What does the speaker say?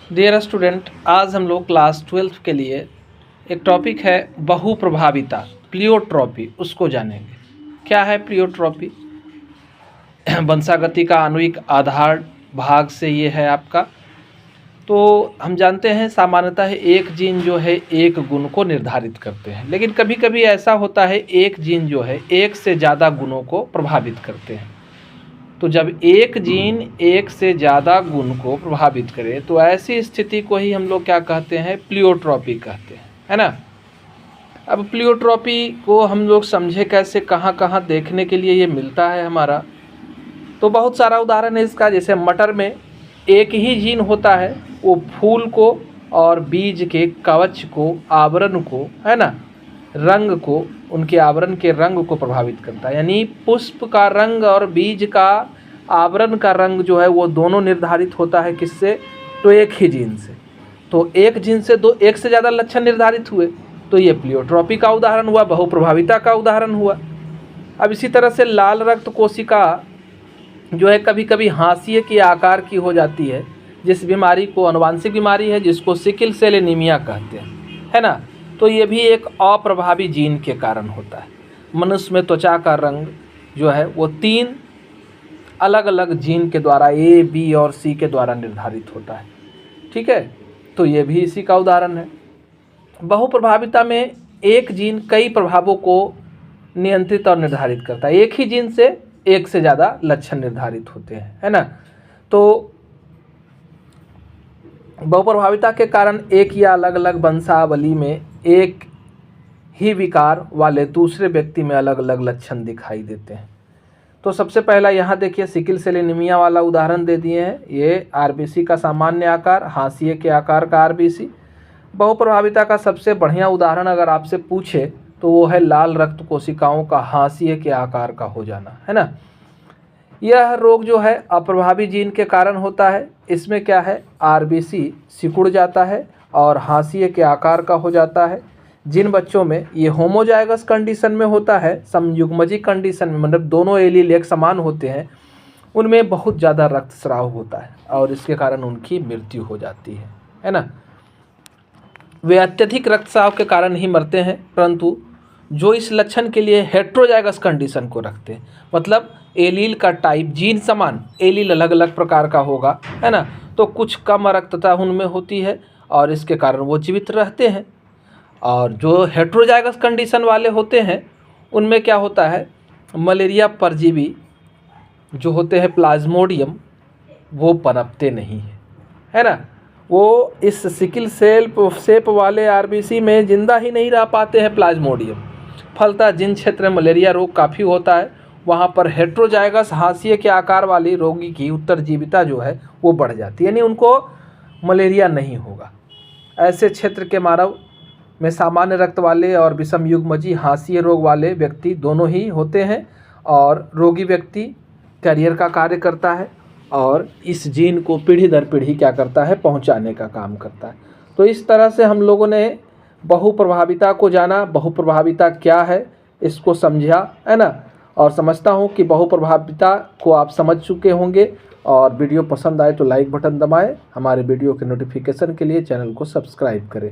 Dear student, आज हम लोग क्लास 12 के लिए एक टॉपिक है बहुप्रभाविता, प्लियोट्रॉपी, उसको जानेंगे। क्या है प्लियोट्रॉपी? वंशागति का आणविक आधार भाग से ये है आपका। तो हम जानते हैं सामान्यतः एक जीन जो है एक गुण को निर्धारित करते हैं, लेकिन कभी कभी ऐसा होता है एक जीन जो है एक से ज़्यादा गुणों को प्रभावित करते हैं। तो जब एक जीन एक से ज़्यादा गुण को प्रभावित करे तो ऐसी स्थिति को ही हम लोग क्या कहते हैं? प्लियोट्रॉपी कहते हैं, है ना। अब प्लियोट्रॉपी को हम लोग समझे कैसे, कहाँ कहाँ देखने के लिए ये मिलता है हमारा। तो बहुत सारा उदाहरण है इसका। जैसे मटर में एक ही जीन होता है, वो फूल को और बीज के कवच को, आवरण को, है ना, रंग को, उनके आवरण के रंग को प्रभावित करता है। यानी पुष्प का रंग और बीज का आवरण का रंग जो है वो दोनों निर्धारित होता है किससे? तो एक ही जीन से। तो एक जीन से एक से ज़्यादा लक्षण निर्धारित हुए, तो ये प्लियोट्रॉपी का उदाहरण हुआ, बहुप्रभाविता का उदाहरण हुआ। अब इसी तरह से लाल रक्त कोशिका जो है कभी कभी हाशिए के आकार की हो जाती है, जिस बीमारी को, आनुवांशिक बीमारी है जिसको सिकल सेल एनीमिया कहते हैं, है ना। तो ये भी एक अप्रभावी जीन के कारण होता है। मनुष्य में त्वचा का रंग जो है वो 3 अलग अलग जीन के द्वारा, ए, बी और सी के द्वारा निर्धारित होता है, ठीक है। तो ये भी इसी का उदाहरण है। बहुप्रभाविता में एक जीन कई प्रभावों को नियंत्रित और निर्धारित करता है। एक ही जीन से एक से ज़्यादा लक्षण निर्धारित होते हैं, है ना। तो बहुप्रभाविता के कारण एक या अलग अलग वंशावली में एक ही विकार वाले दूसरे व्यक्ति में अलग अलग लक्षण दिखाई देते हैं। तो सबसे पहला यहाँ देखिए, सिकल सेल एनीमिया वाला उदाहरण दे दिए हैं। ये आरबीसी का सामान्य आकार, हाशिए के आकार का आरबीसी। बहुप्रभाविता का सबसे बढ़िया उदाहरण अगर आपसे पूछे तो वो है लाल रक्त कोशिकाओं का हाशिए के आकार का हो जाना, है ना। यह रोग जो है अप्रभावी जीन के कारण होता है। इसमें क्या है, आरबीसी सिकुड़ जाता है और हाशिए के आकार का हो जाता है। जिन बच्चों में ये होमोजाइगस कंडीशन में होता है, समयुग्मजी कंडीशन में, मतलब दोनों एलील एक समान होते हैं, उनमें बहुत ज़्यादा रक्तस्राव होता है और इसके कारण उनकी मृत्यु हो जाती है ना। वे अत्यधिक रक्तस्राव के कारण ही मरते हैं, परंतु जो इस लक्षण के लिए हेट्रोजाइगस कंडीशन को रखते हैं, मतलब एलील का टाइप जीन समान, एलील अलग अलग प्रकार का होगा, है ना, तो कुछ कम रक्तता उनमें होती है और इसके कारण वो जीवित रहते हैं। और जो हेट्रोजाइगस कंडीशन वाले होते हैं उनमें क्या होता है, मलेरिया परजीवी जो होते हैं प्लाज्मोडियम, वो पनपते नहीं हैं, है ना। वो इस सिकल सेल शेप वाले आरबीसी में जिंदा ही नहीं रह पाते हैं प्लाज्मोडियम। फलतः जिन क्षेत्र में मलेरिया रोग काफ़ी होता है वहाँ पर हेट्रोजाइगस हाशिए के आकार वाली रोगी की उत्तरजीविता जो है वो बढ़ जाती है, यानी उनको मलेरिया नहीं होगा। ऐसे क्षेत्र के मानव में सामान्य रक्त वाले और विषमयुग्मजी हाशिए रोग वाले व्यक्ति दोनों ही होते हैं और रोगी व्यक्ति कैरियर का कार्य करता है और इस जीन को पीढ़ी दर पीढ़ी क्या करता है, पहुंचाने का काम करता है। तो इस तरह से हम लोगों ने बहुप्रभाविता को जाना, बहुप्रभाविता क्या है इसको समझा, है ना। और समझता हूँ कि बहुप्रभाविता को आप समझ चुके होंगे। और वीडियो पसंद आए तो लाइक बटन दबाएं। हमारे वीडियो के नोटिफिकेशन के लिए चैनल को सब्सक्राइब करें।